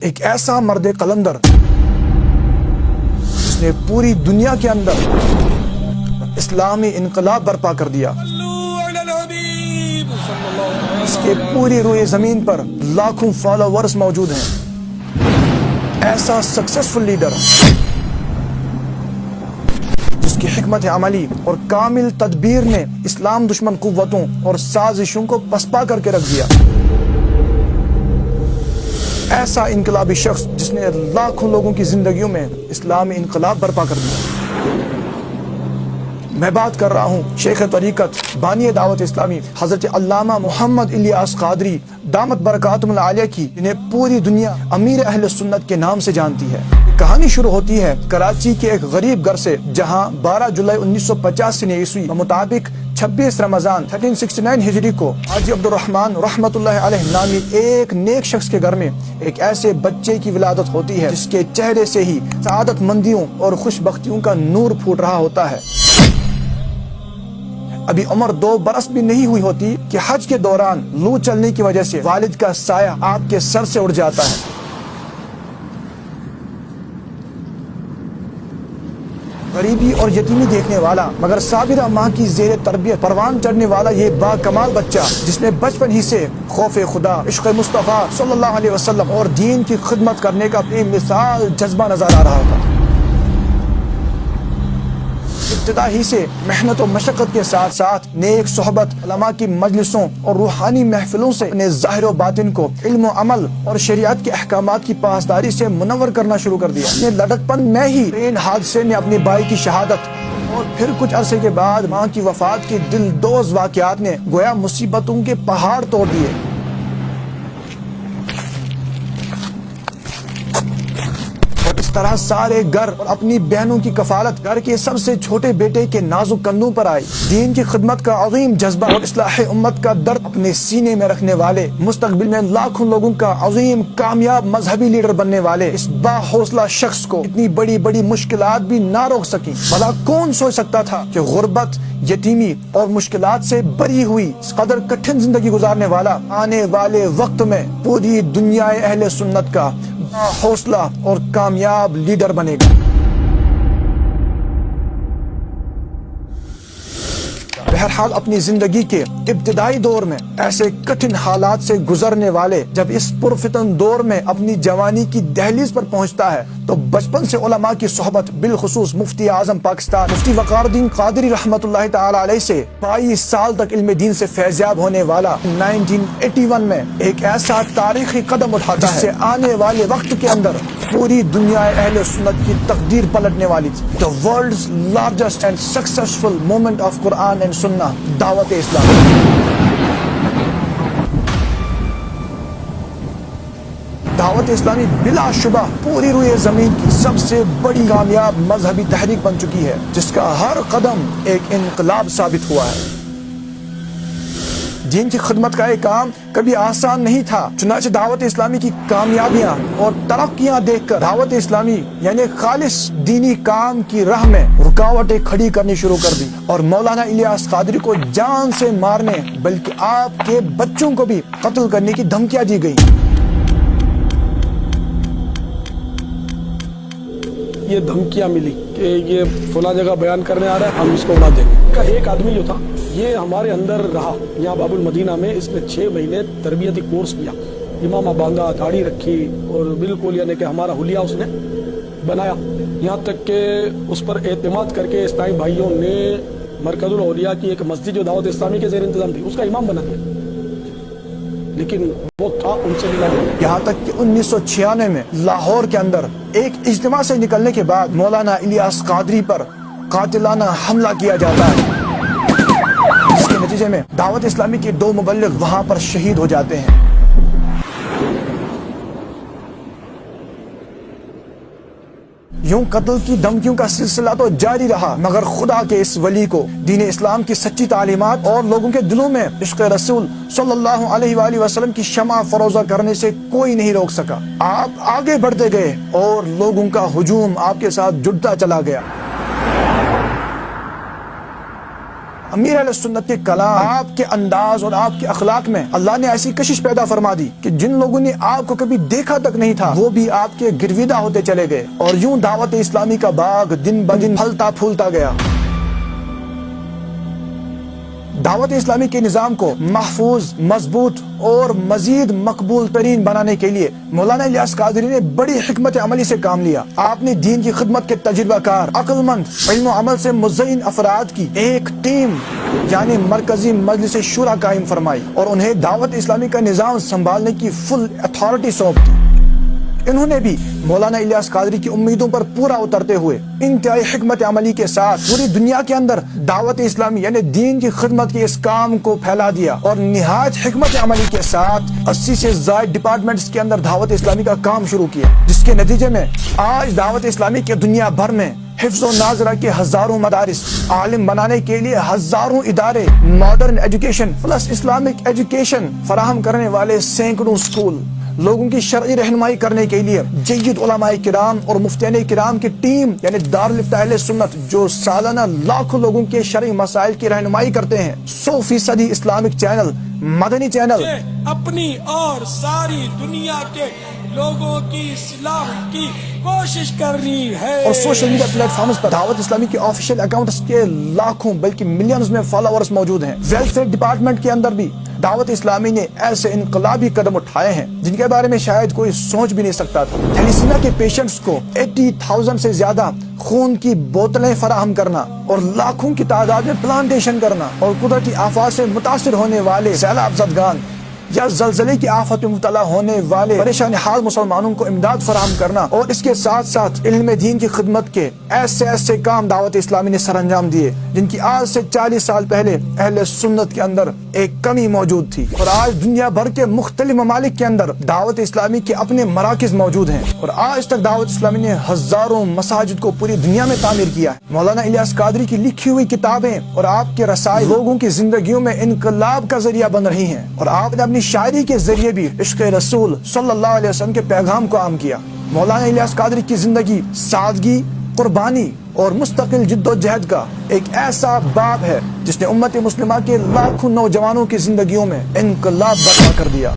ایک ایسا مرد قلندر جس نے پوری دنیا کے اندر اسلامی انقلاب برپا کر دیا، اس کے پوری روئے زمین پر لاکھوں فالوورز موجود ہیں، ایسا سکسیسفل لیڈر جس کی حکمت عملی اور کامل تدبیر نے اسلام دشمن قوتوں اور سازشوں کو پسپا کر کے رکھ دیا، ایسا انقلابی شخص جس نے لاکھوں لوگوں کی زندگیوں میں اسلامی انقلاب برپا کر دیا۔ میں بات کر رہا ہوں شیخ طریقت بانی دعوت اسلامی حضرت علامہ محمد الیاس قادری دامت برکاتہم العالیہ کی، جنہیں پوری دنیا امیر اہل سنت کے نام سے جانتی ہے۔ کہانی شروع ہوتی ہے کراچی کے ایک غریب گھر سے، جہاں 12 جولائی 1985 عیسوی کے مطابق 26 رمضان 1369 ہجری کو حاجی عبد الرحمن رحمت اللہ علیہ نامی ایک نیک شخص کے گھر میں ایک ایسے بچے کی ولادت ہوتی ہے جس کے چہرے سے ہی سعادت مندیوں اور خوش بختیوں کا نور پھوٹ رہا ہوتا ہے۔ ابھی عمر 2 برس بھی نہیں ہوئی ہوتی کہ حج کے دوران لو چلنے کی وجہ سے والد کا سایہ آپ کے سر سے اڑ جاتا ہے۔ غریبی اور یتیمی دیکھنے والا مگر صابرہ ماں کی زیر تربیت پروان چڑھنے والا یہ با کمال بچہ، جس میں بچپن ہی سے خوف خدا، عشق مصطفیٰ صلی اللہ علیہ وسلم اور دین کی خدمت کرنے کا بے مثال جذبہ نظر آ رہا تھا، ابتدا ہی سے محنت و مشقت کے ساتھ ساتھ نیک صحبت، علماء کی مجلسوں اور روحانی محفلوں سے اپنے ظاہر و باطن کو علم و عمل اور شریعت کے احکامات کی پاسداری سے منور کرنا شروع کر دیا۔ اپنے لڑکپن میں ہی ٹرین حادثے میں اپنے بھائی کی شہادت اور پھر کچھ عرصے کے بعد ماں کی وفات کے دلدوز واقعات نے گویا مصیبتوں کے پہاڑ توڑ دیے۔ اس طرح سارے گھر اور اپنی بہنوں کی کفالت گھر کے سب سے چھوٹے بیٹے کے نازک کندھوں پر آئی۔ دین کی خدمت کا عظیم جذبہ اور اصلاح امت کا درد اپنے سینے میں رکھنے والے، مستقبل میں لاکھوں لوگوں کا عظیم کامیاب مذہبی لیڈر بننے والے اس با حوصلہ شخص کو اتنی بڑی بڑی مشکلات بھی نہ روک سکی۔ بھلا کون سوچ سکتا تھا کہ غربت، یتیمی اور مشکلات سے بری ہوئی اس قدر کٹھن زندگی گزارنے والا آنے والے وقت میں پوری دنیا اہل سنت کا حوصلہ اور کامیاب لیڈر بنے گا۔ بہرحال اپنی زندگی کے ابتدائی دور میں ایسے کٹھن حالات سے گزرنے والے جب اس پرفتن دور میں اپنی جوانی کی دہلیز پر پہنچتا ہے تو بچپن سے علماء کی صحبت، بالخصوص مفتی اعظم پاکستان مفتی وقار الدین قادری رحمت اللہ تعالی علیہ سے 22 سال تک علم دین سے فیضیاب ہونے والا 1981 میں ایک ایسا تاریخی قدم اٹھاتا ہے جس سے آنے والے وقت کے اندر پوری دنیا اہل سنت کی تقدیر پلٹنے والی تھی۔ The world's largest and successful movement of Quran and Sunnah، دعوت اسلامی۔ دعوت اسلامی بلا شبہ پوری روئے زمین کی سب سے بڑی کامیاب مذہبی تحریک بن چکی ہے، جس کا ہر قدم ایک انقلاب ثابت ہوا ہے۔ دین کی خدمت کا ایک کام کبھی آسان نہیں تھا، چنانچہ دعوت اسلامی کی کامیابیاں اور ترقیاں دیکھ کر دعوت اسلامی یعنی خالص دینی کام کی راہ میں رکاوٹیں کھڑی کرنی شروع کر دی اور مولانا الیاس قادری کو جان سے مارنے بلکہ آپ کے بچوں کو بھی قتل کرنے کی دھمکیاں دی گئی۔ یہ دھمکیاں ملی کہ یہ فلاں جگہ بیان کرنے آ رہا ہے، ہم اس کو اڑا دیں گے۔ کا ایک آدمی جو تھا یہ ہمارے اندر رہا، یہاں باب المدینہ میں اس نے 6 مہینے تربیتی کورس کیا، امامہ باندھا، داڑھی رکھی اور بالکل یعنی کہ ہمارا حلیہ اس نے بنایا، یہاں تک کہ اس پر اعتماد کر کے اسلامی بھائیوں نے مرکز الاولیاء کی ایک مسجد جو دعوت اسلامی کے زیر انتظام تھی اس کا امام بنا دیا، لیکن وہ تھا ان سے ملا نہیں۔ یہاں تک کہ 1996 میں لاہور کے اندر ایک اجتماع سے نکلنے کے بعد مولانا الیاس قادری پر قاتلانہ حملہ کیا جاتا ہے، جس کے نتیجے میں دعوت اسلامی کے 2 مبلغ وہاں پر شہید ہو جاتے ہیں۔ یوں قتل کی دھمکیوں کا سلسلہ تو جاری رہا، مگر خدا کے اس ولی کو دین اسلام کی سچی تعلیمات اور لوگوں کے دلوں میں عشق رسول صلی اللہ علیہ وآلہ وسلم کی شمع فروزہ کرنے سے کوئی نہیں روک سکا۔ آپ آگے بڑھتے گئے اور لوگوں کا ہجوم آپ کے ساتھ جڑتا چلا گیا۔ امیر اہل سنت کے کلام، آپ کے انداز اور آپ کے اخلاق میں اللہ نے ایسی کشش پیدا فرما دی کہ جن لوگوں نے آپ کو کبھی دیکھا تک نہیں تھا وہ بھی آپ کے گرویدہ ہوتے چلے گئے، اور یوں دعوت اسلامی کا باغ دن بدن پھلتا پھولتا گیا۔ دعوت اسلامی کے نظام کو محفوظ، مضبوط اور مزید مقبول ترین بنانے کے لیے مولانا الیاس قادری نے بڑی حکمت عملی سے کام لیا۔ آپ نے دین کی خدمت کے تجربہ کار، عقل مند، علم و عمل سے مزین افراد کی ایک ٹیم یعنی مرکزی مجلس شورا قائم فرمائی اور انہیں دعوت اسلامی کا نظام سنبھالنے کی فل اتھارٹی سونپ دی۔ انہوں نے بھی مولانا الیاس قادری کی امیدوں پر پورا اترتے ہوئے انتہائی حکمت عملی کے ساتھ پوری دنیا کے اندر دعوت اسلامی یعنی دین کی خدمت کے اس کام کو پھیلا دیا، اور نہایت حکمت عملی کے ساتھ 80 سے زائد ڈپارٹمنٹس کے اندر دعوت اسلامی کا کام شروع کیا، جس کے نتیجے میں آج دعوت اسلامی کے دنیا بھر میں حفظ و ناظرہ کے ہزاروں مدارس، عالم بنانے کے لیے ہزاروں ادارے، modern education plus Islamic education فراہم کرنے والے سینکڑوں اسکول، لوگوں کی شرعی رہنمائی کرنے کے لیے جید علماء کرام اور مفتیان کرام کی ٹیم یعنی دارالفتہ اہل سنت جو سالانہ لاکھوں لوگوں کے شرعی مسائل کی رہنمائی کرتے ہیں، 100% اسلامک چینل، مدنی چینل، اپنی اور ساری دنیا کے لوگوں کی اصلاح کی کوشش کرنی ہے، اور سوشل میڈیا پلیٹ فارمز پر دعوت اسلامی کے آفیشیل اکاؤنٹس کے لاکھوں بلکہ ملینز میں فالوورز موجود ہیں۔ ویلفیئر ڈپارٹمنٹ کے اندر بھی دعوت اسلامی نے ایسے انقلابی قدم اٹھائے ہیں جن کے بارے میں شاید کوئی سوچ بھی نہیں سکتا تھا۔ تھیلیسیمیا کے پیشنٹس کو 80,000 سے زیادہ خون کی بوتلیں فراہم کرنا اور لاکھوں کی تعداد میں پلانٹیشن کرنا، اور قدرتی آفات سے متاثر ہونے والے سیلاب زدگان یا زلزلے کی آفت میں مبتلا ہونے والے پریشان حال مسلمانوں کو امداد فراہم کرنا، اور اس کے ساتھ ساتھ علم دین کی خدمت کے ایسے کام دعوت اسلامی نے سر انجام دیے جن کی آج سے 40 سال پہلے اہل سنت کے اندر ایک کمی موجود تھی، اور آج دنیا بھر کے مختلف ممالک کے اندر دعوت اسلامی کے اپنے مراکز موجود ہیں، اور آج تک دعوت اسلامی نے ہزاروں مساجد کو پوری دنیا میں تعمیر کیا ہے۔ مولانا الیاس قادری کی لکھی ہوئی کتابیں اور آپ کے رسائل لوگوں کی زندگیوں میں انقلاب کا ذریعہ بن رہی ہیں، اور آپ نے اپنی شاعری کے ذریعے بھی عشق رسول صلی اللہ علیہ وسلم کے پیغام کو عام کیا۔ مولانا الیاس قادری کی زندگی سادگی، قربانی اور مستقل جد و جہد کا ایک ایسا باب ہے جس نے امت مسلمہ کے لاکھوں نوجوانوں کی زندگیوں میں انقلاب برپا کر دیا۔